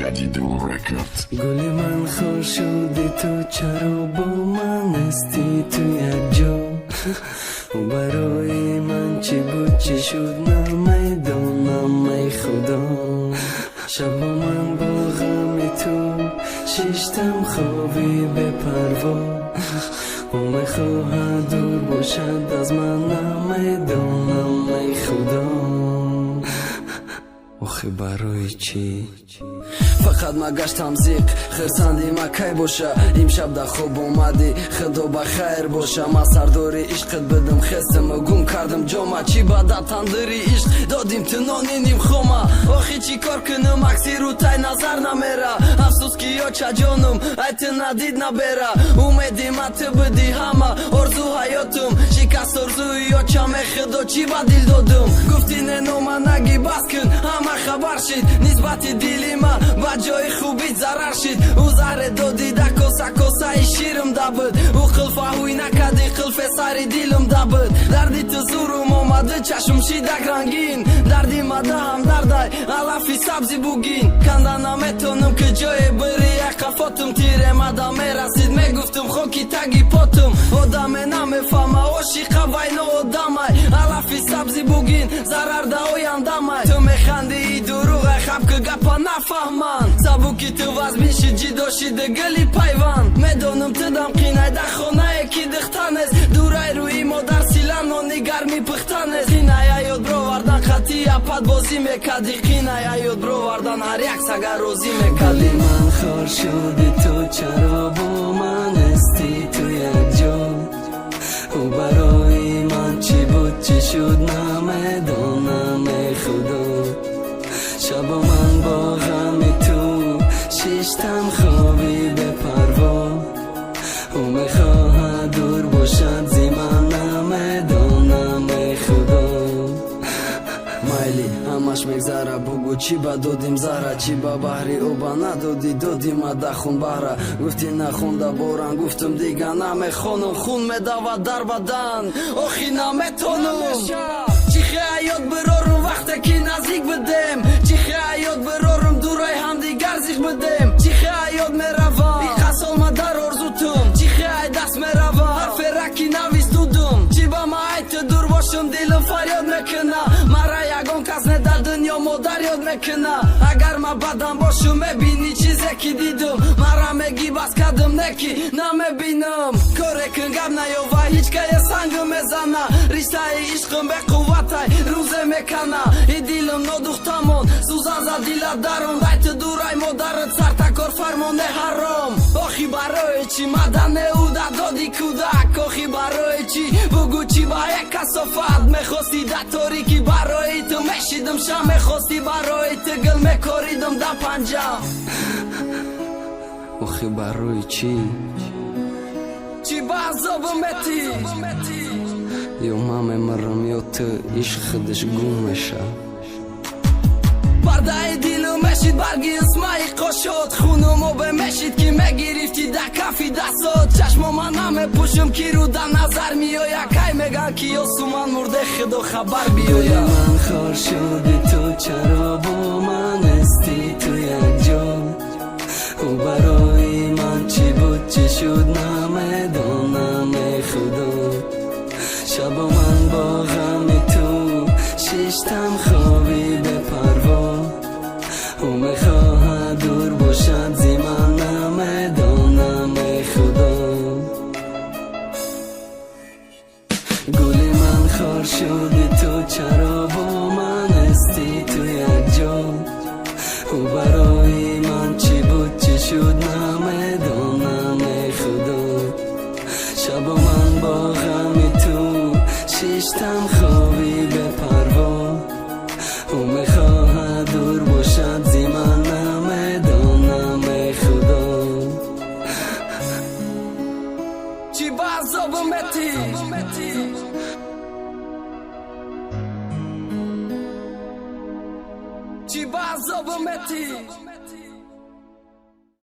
جدید رکورد. گلی من خور شدی تو چرا با من استی تو یک جا و برای من چی بود چی شد نمیدانم ای خدا. شب من با غم تو شیشتم خوابی به پروا و میخواهد دور باشد از من نمیدانم ای خدا. آخه برای چی؟ فقط ما گشتم زیق خرسندی ما کی باشه امشب در خواب اومدی خدا بخیر باشه. ما سرداری عشقت بدم خستم و گم کردم جامه چی بعد تندری عشق دادیم تو نانینیم خومه. آخی چی کار کنم عکسی رو تای نظر نمیره افسوس که یا چه جانم ایت ندید نبره اومدی ما تو بدی همه آرزو حیاتم شکست آرزوی یا چم خدا چی با دل دادم گفتی نه من نگی بس کن همه خبر شید نسبت دیلی ما با جای خوبی ضرر شید او زهر دادی ده کاسه شیرم دبد او خلفه هوی نکدی خلفه سری دیلم دبد دردی تو زورم آمده چشم شیدک رنگین دردی مده هم دردای علفی سبزی بوگین کنده نمیتونم که جای بری یک قفاتم تیره مده میرسید میگفتم خوکی تگی پاتم آدم نمیفهمه عاشق وین آدمه علفی سبزی بوگین ضرر ده آیندمه تو میخندی دروغ خب که گپا نفهمن سبوکی تو وز میشی جدا شده گلی پیوند میدانم تدم قینه در خانه یکی دختن است دوره روی مادر سیلن و نگر میپختن است قینه یاد براوردن خطی اپد بازی میکدی قینه یاد براوردن هر یک سگر روزی میکدی. من خار شدی تو چرا با من استی تو یک جا و برای من چی بود چی شد نمیدانم ای خدا. شب من با غم تو شیشتم خوابی به پروا و میخواهد دور باشد زی من نمیدانم ای خدا. مایلی همش میگذره بگو چی با دادیم زهره چی با بحری او با ندادی دادیم دخون بهره گفتی نخونده بارن گفتم دیگه نمیخونم خون میدود در بدن آخی نمیتونم چی خیاد برارم وقتی که نزدیک بدم چی خیاد برارم دورای هم دیگر زیخ بدم چی خیاد میروم ای قسال ما در آرزوتم چی خیاد دست میروم حرف رکی نویستودم چی با ما ایت دور باشم دیلم فریاد میکنه مرا یگان کس نه در دنیا مادر یاد میکنه اگر ما بدم باشم میبینی چیزی که دیدم مرا میگی بس کردم نکی نمیبینم کاره کن گب نیاوه هیچ که یه سنگ میزنه رشته عشقم به قوته روزه میکنه ای دیلم ندختمون سوزن زد دیلت درون دایت دورای مادرت سر تکار فرمانه حرام آخی برای چی مدن او دادی کودک آخی برای چی بگو چی با یک کسافت میخواستی در تاریکی برای تو میشیدم شم میخواستی برای تو گل میکاریدم در پنجم آخی برای چی چی با عذابم متی یا من میمرم یا تو عشق خودش گم میشه برده دیلو مشید برگی اسمایی قاشد خونمو بمشید که میگرفتی در کفی دستات چشم من نمیپوشم که رو در نظر میایا کی میگن که یاسو من مرده خدا خبر بیایا. من خار شدی تو چرا با من استی تو یک جا و برای من چی بود چی شد نمیدانم ای خدا. شب من با غم تو شیشتم خوابی به پروا و میخواهد دور باشد زی من نمیدانم ای خدا. گلی من خار شدی تو چرا با من استی تو یک جا و برای من چی بود چی شد نمیدانم ای خدا. شب من با غم تو شیشتم خوابی به پروا و میخواهد دور باشد زی من نمیدانم ای خدا. چی با عذابم متی چی با عذابم متی